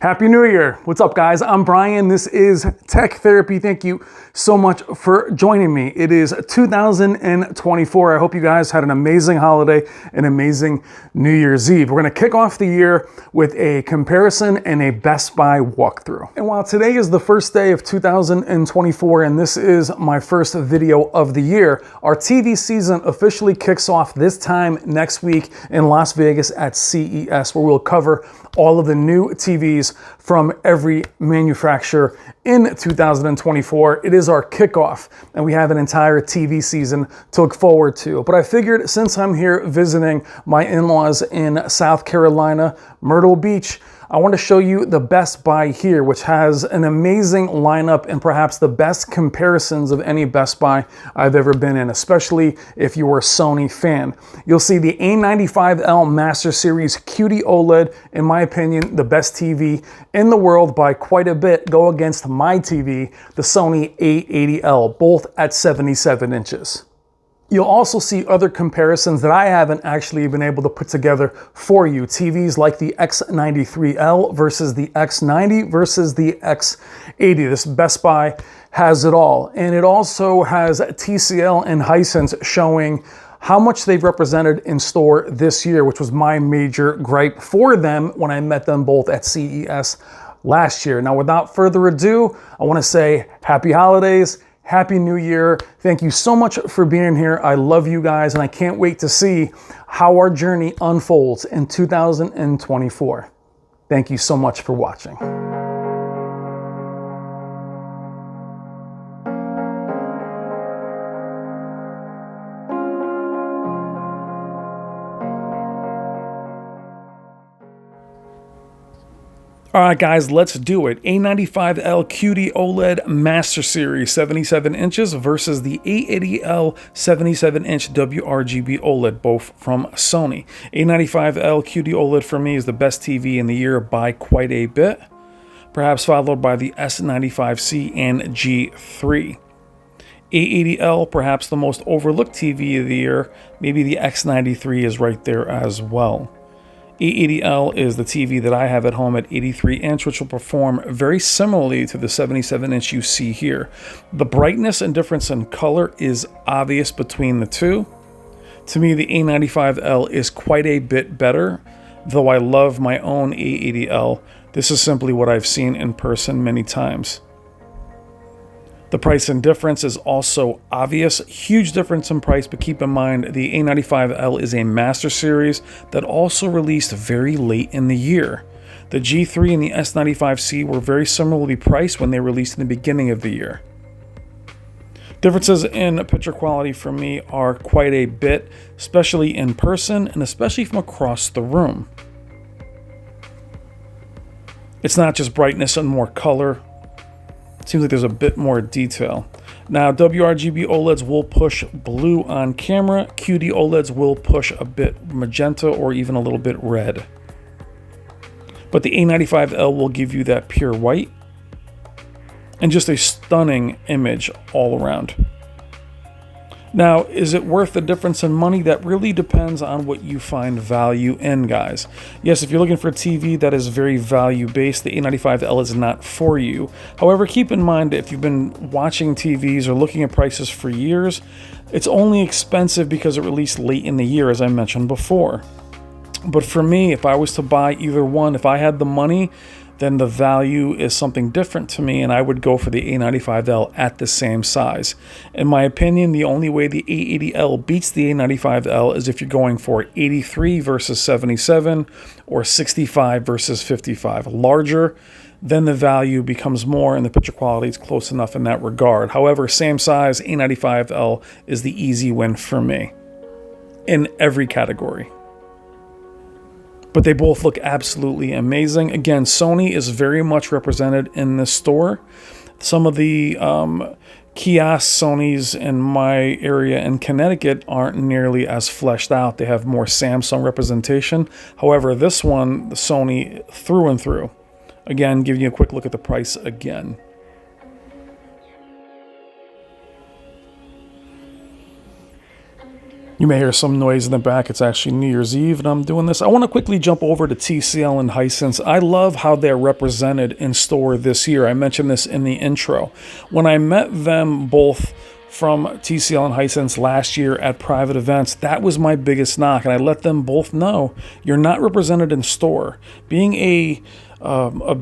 Happy New Year. What's up, guys? I'm Brian. This is Tech Therapy. Thank you so much for joining me. It is 2024. I hope you guys had an amazing holiday, an amazing New Year's Eve. We're going to kick off the year with a comparison and a Best Buy walkthrough. And while today is the first day of 2024, and this is my first video of the year, our TV season officially kicks off this time next week in Las Vegas at CES, where we'll cover all of the new TVs from every manufacturer in 2024. It is our kickoff, and we have an entire TV season to look forward to. But I figured since I'm here visiting my in-laws in South Carolina, Myrtle Beach, I want to show you the Best Buy here, which has an amazing lineup and perhaps the best comparisons of any Best Buy I've ever been in, especially if you're a Sony fan. You'll see the A95L Master Series QD-OLED, in my opinion, the best TV in the world by quite a bit, go against my TV, the Sony A80L, both at 77 inches. You'll also see other comparisons that I haven't actually been able to put together for you. TVs like the X93L versus the X90 versus the X80. This Best Buy has it all. And it also has TCL and Hisense showing how much they've represented in store this year, which was my major gripe for them when I met them both at CES last year. Now, without further ado, I want to say happy holidays. Happy New Year. Thank you so much for being here. I love you guys, and I can't wait to see how our journey unfolds in 2024. Thank you so much for watching. All right, guys, let's do it. A95L QD-OLED Master Series 77 inches versus the A80L 77-inch WRGB OLED, both from Sony. A95L QD-OLED for me is the best TV in the year by quite a bit, perhaps followed by the S95C and G3. A80L, perhaps the most overlooked TV of the year, maybe the X93 is right there as well. A80L is the TV that I have at home at 83-inch, which will perform very similarly to the 77-inch you see here. The brightness and difference in color is obvious between the two. To me, the A95L is quite a bit better, though I love my own A80L. This is simply what I've seen in person many times. The price and difference is also obvious. Huge difference in price, but keep in mind the A95L is a Master Series that also released very late in the year. The G3 and the S95C were very similarly priced when they released in the beginning of the year. Differences in picture quality for me are quite a bit, especially in person and especially from across the room. It's not just brightness and more color. Seems like there's a bit more detail. Now, WRGB OLEDs will push blue on camera. QD OLEDs will push a bit magenta or even a little bit red. But the A95L will give you that pure white and just a stunning image all around. Now, is it worth the difference in money? That really depends on what you find value in, guys. Yes, if you're looking for a TV that is very value-based, the A95L is not for you. However, keep in mind, if you've been watching TVs or looking at prices for years, it's only expensive because it released late in the year, as I mentioned before. But for me, if I was to buy either one, if I had the money, then the value is something different to me, and I would go for the A95L at the same size. In my opinion, the only way the A80L beats the A95L is if you're going for 83 versus 77 or 65 versus 55. Larger, then the value becomes more and the picture quality is close enough in that regard. However, same size, A95L is the easy win for me in every category. But they both look absolutely amazing. Again, Sony is very much represented in this store. Some of the kiosk Sonys in my area in Connecticut aren't nearly as fleshed out. They have more Samsung representation. However, this one, the Sony through and through. Again, giving you a quick look at the price again. You may hear some noise in the back. It's actually New Year's Eve and I'm doing this. I want to quickly jump over to TCL and Hisense. I love how they're represented in store this year. I mentioned this in the intro. When I met them both from TCL and Hisense last year at private events, that was my biggest knock, and I let them both know you're not represented in store. Being a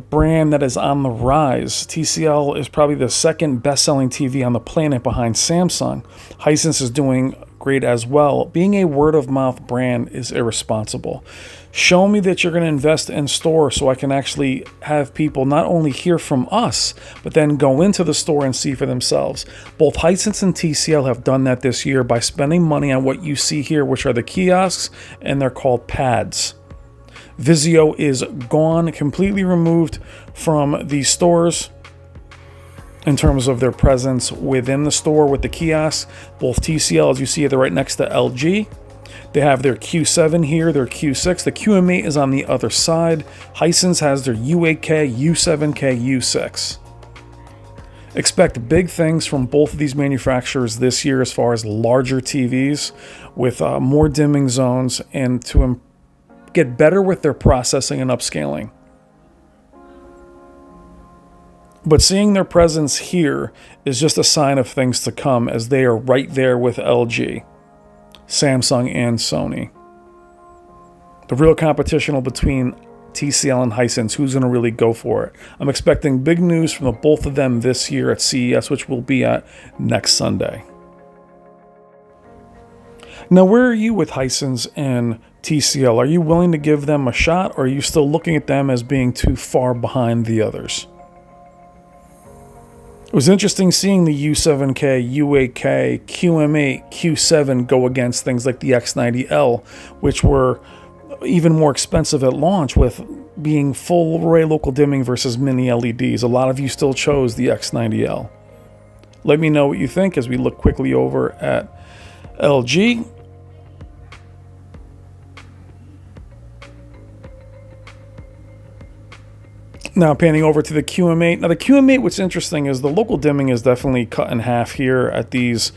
brand that is on the rise, TCL is probably the second best-selling TV on the planet behind Samsung. Hisense is doing great as well. Being a word-of-mouth brand is irresponsible. Show me that you're going to invest in store so I can actually have people not only hear from us, but then go into the store and see for themselves. Both Hisense and TCL have done that this year by spending money on what you see here, which are the kiosks, and they're called pads. Vizio is gone, completely removed from the stores in terms of their presence within the store with the kiosks. Both TCL, as you see, they're right next to LG. They have their Q7 here, their Q6. The QM8 is on the other side. Hisense has their U8K, U7K, U6. Expect big things from both of these manufacturers this year as far as larger TVs with more dimming zones and to get better with their processing and upscaling. But seeing their presence here is just a sign of things to come, as they are right there with LG, Samsung, and Sony. The real competition between TCL and Hisense, who's going to really go for it. I'm expecting big news from the both of them this year at CES, which we'll be at next Sunday. Now, where are you with Hisense and TCL? Are you willing to give them a shot, or are you still looking at them as being too far behind the others? It was interesting seeing the U7K, U8K, QM8, Q7 go against things like the X90L, which were even more expensive at launch with being full array local dimming versus mini LEDs. A lot of you still chose the X90L. Let me know what you think as we look quickly over at LG. Now panning over to the QM8. Now the QM8, what's interesting is the local dimming is definitely cut in half here at these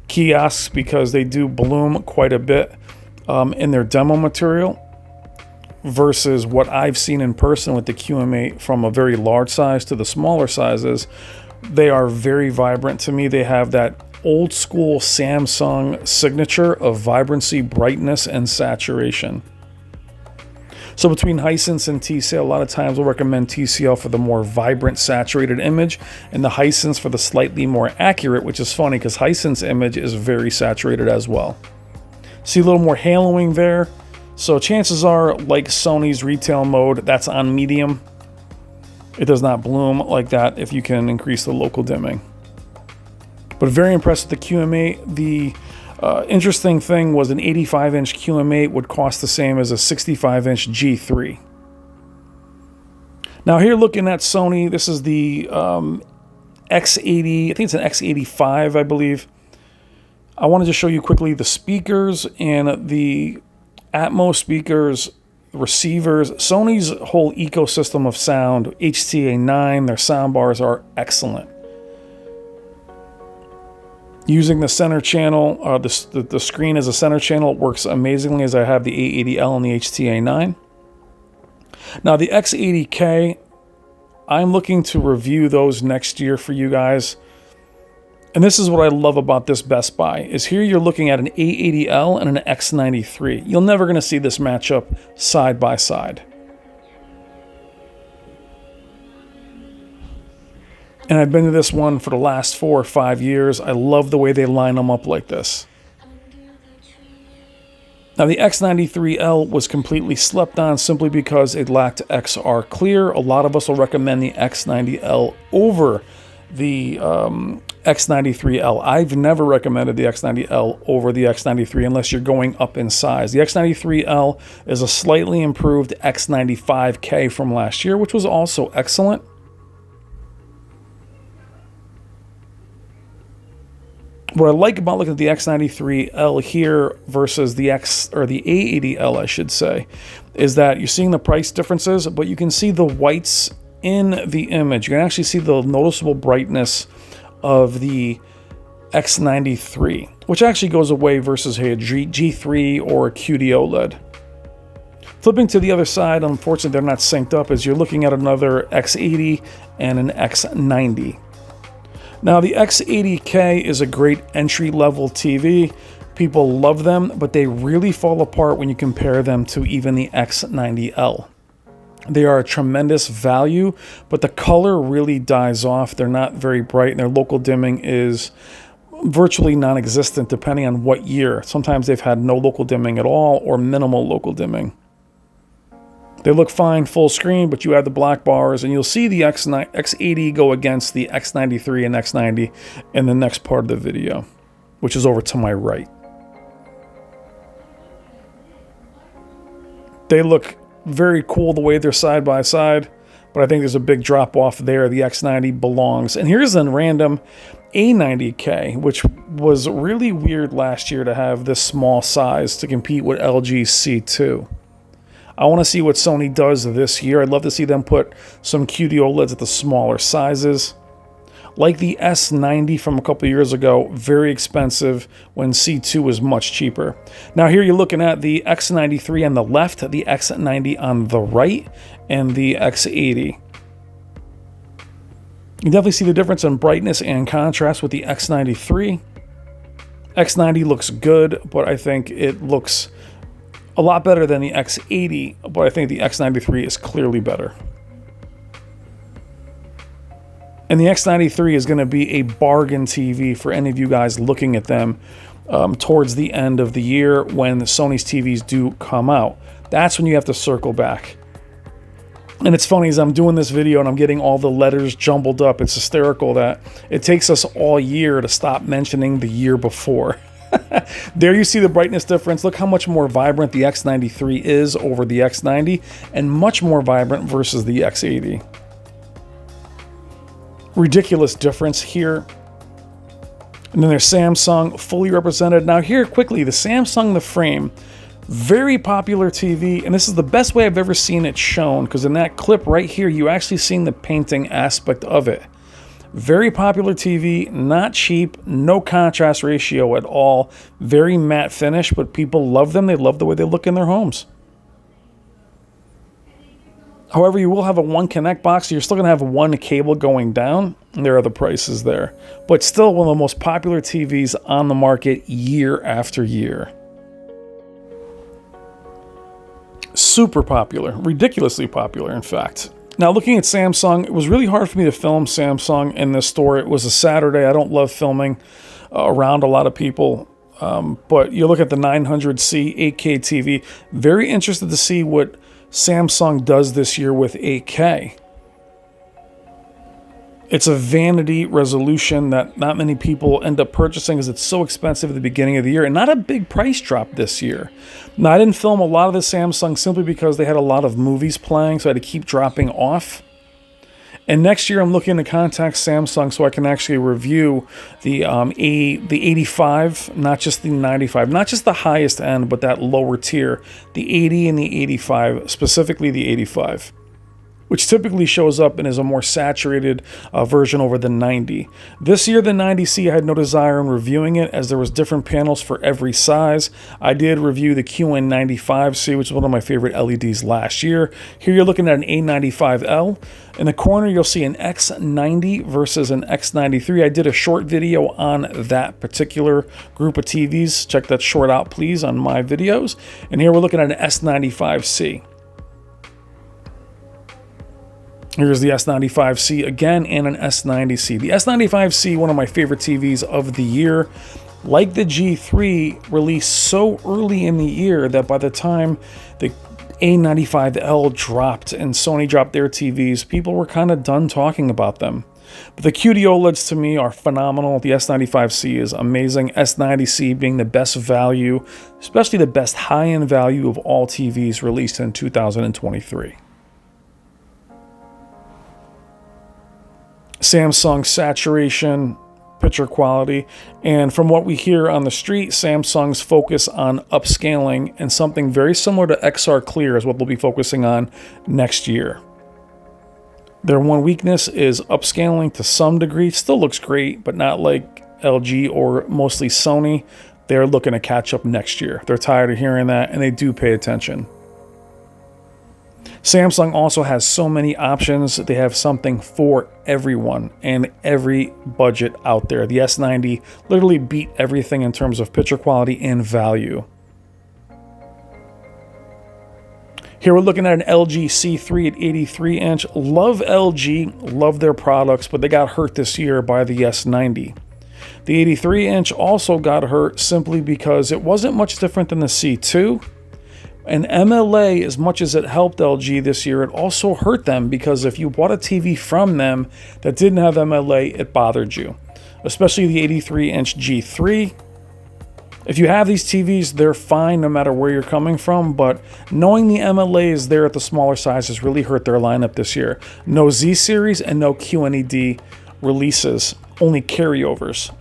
kiosks because they do bloom quite a bit in their demo material versus what I've seen in person with the QM8 from a very large size to the smaller sizes. They are very vibrant to me. They have that old school Samsung signature of vibrancy, brightness, and saturation. So between Hisense and TCL, a lot of times we'll recommend TCL for the more vibrant, saturated image, and the Hisense for the slightly more accurate, which is funny because Hisense image is very saturated as well. See a little more haloing there. So chances are, like Sony's retail mode, that's on medium. It does not bloom like that if you can increase the local dimming. But very impressed with the QM8. The interesting thing was an 85-inch QM8 would cost the same as a 65-inch G3. Now here looking at Sony, this is the X80, I think it's an X85, I believe. I wanted to show you quickly the speakers and the Atmos speakers, receivers. Sony's whole ecosystem of sound, HTA9, their sound bars are excellent. Using the center channel, the screen as a center channel, it works amazingly as I have the A80L and the HTA9. Now the X80K, I'm looking to review those next year for you guys. And this is what I love about this Best Buy, is here you're looking at an A80L and an X93. You're never going to see this matchup side by side. And I've been to this one for the last 4 or 5 years. I love the way they line them up like this. Now the X93L was completely slept on simply because it lacked XR clear. A lot of us will recommend the X90L over the X93L. I've never recommended the X90L over the X93 unless you're going up in size. The X93L is a slightly improved X95K from last year, which was also excellent. What I like about looking at the X93L here versus the A80L, I should say, is that you're seeing the price differences, but you can see the whites in the image. You can actually see the noticeable brightness of the X93, which actually goes away versus a G3 or a QD-OLED. Flipping to the other side, unfortunately they're not synced up, as you're looking at another X80 and an X90. Now the X80K is a great entry-level TV. People love them, but they really fall apart when you compare them to even the X90L. They are a tremendous value, but the color really dies off. They're not very bright, and their local dimming is virtually non-existent depending on what year. Sometimes they've had no local dimming at all or minimal local dimming. They look fine full screen, but you add the black bars and you'll see the X80 go against the X93 and X90 in the next part of the video, which is over to my right. They look very cool the way they're side by side, but I think there's a big drop off there. The X90 belongs. And here's a random A90K, which was really weird last year to have this small size to compete with LG's C2. I want to see what Sony does this year. I'd love to see them put some QD-OLEDs at the smaller sizes. Like the S90 from a couple years ago, very expensive when C2 was much cheaper. Now here you're looking at the X93 on the left, the X90 on the right, and the X80. You definitely see the difference in brightness and contrast with the X93. X90 looks good, but I think it looks a lot better than the X80, but I think the X93 is clearly better. And the X93 is going to be a bargain TV for any of you guys looking at them towards the end of the year when the Sony's TVs do come out. That's when you have to circle back. And it's funny, as I'm doing this video and I'm getting all the letters jumbled up, it's hysterical that it takes us all year to stop mentioning the year before. There you see the brightness difference. Look how much more vibrant the X93 is over the X90, and much more vibrant versus the X80. Ridiculous difference here. And then there's Samsung, fully represented. Now here, quickly, the Samsung The Frame, very popular TV, and this is the best way I've ever seen it shown, because in that clip right here, you actually seen the painting aspect of it. Very popular TV, not cheap, no contrast ratio at all, very matte finish, but people love them. They love the way they look in their homes. However, you will have a one connect box, so you're still going to have one cable going down, and there are the prices there. But still one of the most popular TVs on the market year after year. Super popular, ridiculously popular, in fact. Now, looking at Samsung, it was really hard for me to film Samsung in this store. It was a Saturday. I don't love filming around a lot of people. But you look at the 900C 8K TV. Very interested to see what Samsung does this year with 8K. It's a vanity resolution that not many people end up purchasing because it's so expensive at the beginning of the year, and not a big price drop this year. Now, I didn't film a lot of the Samsung simply because they had a lot of movies playing, so I had to keep dropping off. And next year, I'm looking to contact Samsung so I can actually review the 85, not just the 95, not just the highest end, but that lower tier, the 80 and the 85, specifically the 85. Which typically shows up and is a more saturated version over the 90. This year, the 90C, I had no desire in reviewing it as there was different panels for every size. I did review the QN95C, which is one of my favorite LEDs last year. Here you're looking at an A95L. In the corner, you'll see an X90 versus an X93. I did a short video on that particular group of TVs. Check that short out, please, on my videos. And here we're looking at an S95C. Here's the S95C again, and an S90C. The S95C, one of my favorite TVs of the year. Like the G3, released so early in the year that by the time the A95L dropped and Sony dropped their TVs, people were kind of done talking about them. But the QD-OLEDs to me are phenomenal. The S95C is amazing. S90C being the best value, especially the best high-end value of all TVs released in 2023. Samsung saturation, picture quality, and from what we hear on the street, Samsung's focus on upscaling and something very similar to XR Clear is what they'll be focusing on next year. Their one weakness is upscaling to some degree. Still looks great, but not like LG or mostly Sony, they're looking to catch up next year. They're tired of hearing that, and they do pay attention. Samsung also has so many options. They have something for everyone and every budget out there. The S90 literally beat everything in terms of picture quality and value. Here we're looking at an LG C3 at 83-inch. Love LG, love their products, but they got hurt this year by the S90. The 83-inch also got hurt simply because it wasn't much different than the C2. And MLA, as much as it helped LG this year, it also hurt them because if you bought a TV from them that didn't have MLA, it bothered you. Especially the 83-inch G3. If you have these TVs, they're fine no matter where you're coming from, but knowing the MLA is there at the smaller sizes really hurt their lineup this year. No Z series and no QLED releases, only carryovers.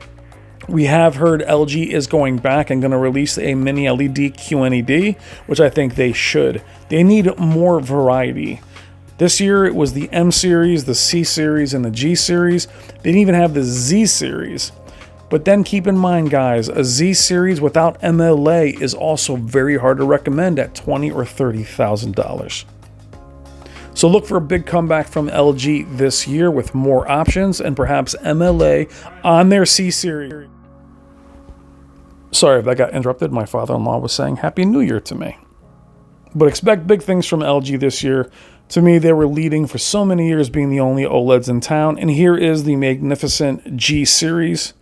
We have heard LG is going back and going to release a mini LED QLED, which I think they should. They need more variety. This year it was the M series, the C series, and the G series. They didn't even have the Z series. But then keep in mind, guys, a Z series without MLA is also very hard to recommend at $20,000 or $30,000. So look for a big comeback from LG this year with more options and perhaps MLA on their C series. Sorry if that got interrupted. My father-in-law was saying Happy New Year to me. But expect big things from LG this year. To me, they were leading for so many years, being the only OLEDs in town. And here is the magnificent G series.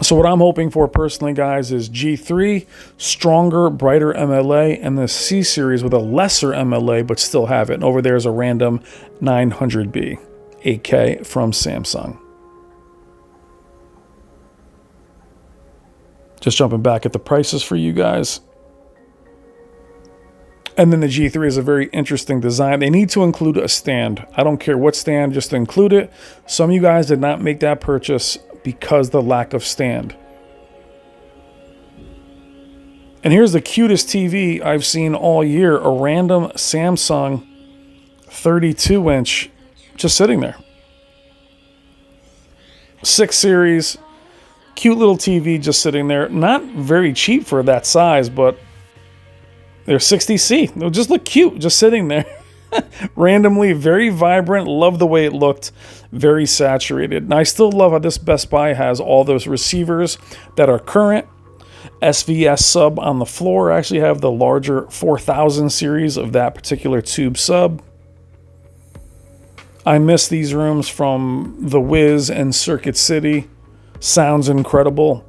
So what I'm hoping for personally, guys, is G3, stronger, brighter MLA, and the C series with a lesser MLA, but still have it. And over there is a random 900B 8K from Samsung. Just jumping back at the prices for you guys. And then the G3 is a very interesting design. They need to include a stand. I don't care what stand, just include it. Some of you guys did not make that purchase because the lack of stand. And here's the cutest TV I've seen all year, a random Samsung 32-inch just sitting there. 6 series, cute little TV just sitting there. Not very cheap for that size, but they're 60C. They'll just look cute just sitting there. Randomly, very vibrant. Love the way it looked. Very saturated. And I still love how this Best Buy has all those receivers that are current. SVS sub on the floor. I actually have the larger 4000 series of that particular tube sub. I miss these rooms from The Wiz and Circuit City. Sounds incredible.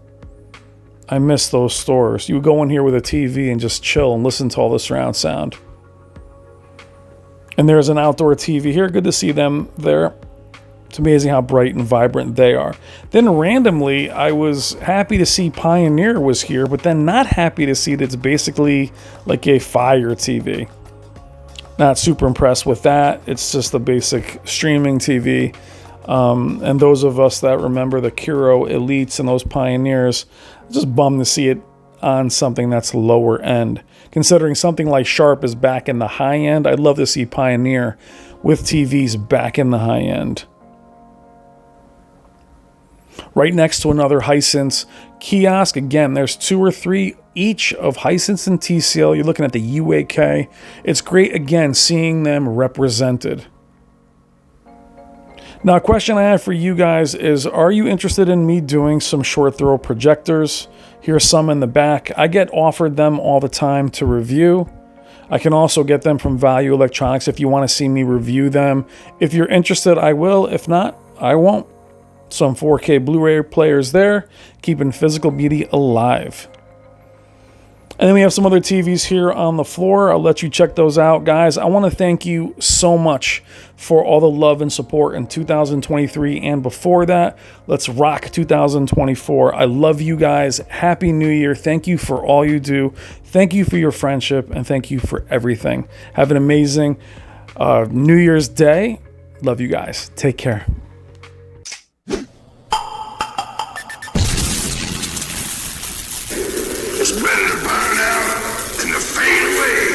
I miss those stores. You would go in here with a TV and just chill and listen to all the surround sound. And there's an outdoor TV here. Good to see them there. It's amazing how bright and vibrant they are. Then randomly, I was happy to see Pioneer was here, but then not happy to see that it's basically like a Fire TV. Not super impressed with that. It's just a basic streaming TV. And those of us that remember the Kuro Elites and those Pioneers, just bummed to see it on something that's lower end. Considering something like Sharp is back in the high end, I'd love to see Pioneer with TVs back in the high end. Right next to another Hisense kiosk. Again, there's 2 or 3 each of Hisense and TCL. You're looking at the U8K. It's great, again, seeing them represented. Now, a question I have for you guys is, are you interested in me doing some short throw projectors? Here's some in the back. I get offered them all the time to review. I can also get them from Value Electronics if you want to see me review them. If you're interested, I will. If not, I won't. Some 4K Blu-ray players there, keeping physical beauty alive. And then we have some other TVs here on the floor. I'll let you check those out, guys. I want to thank you so much for all the love and support in 2023 and before that. Let's rock 2024. I love you guys. Happy New Year. Thank you for all you do. Thank you for your friendship, and thank you for everything. Have an amazing New Year's Day. Love you guys. Take care. It's better to burn out than to fade away.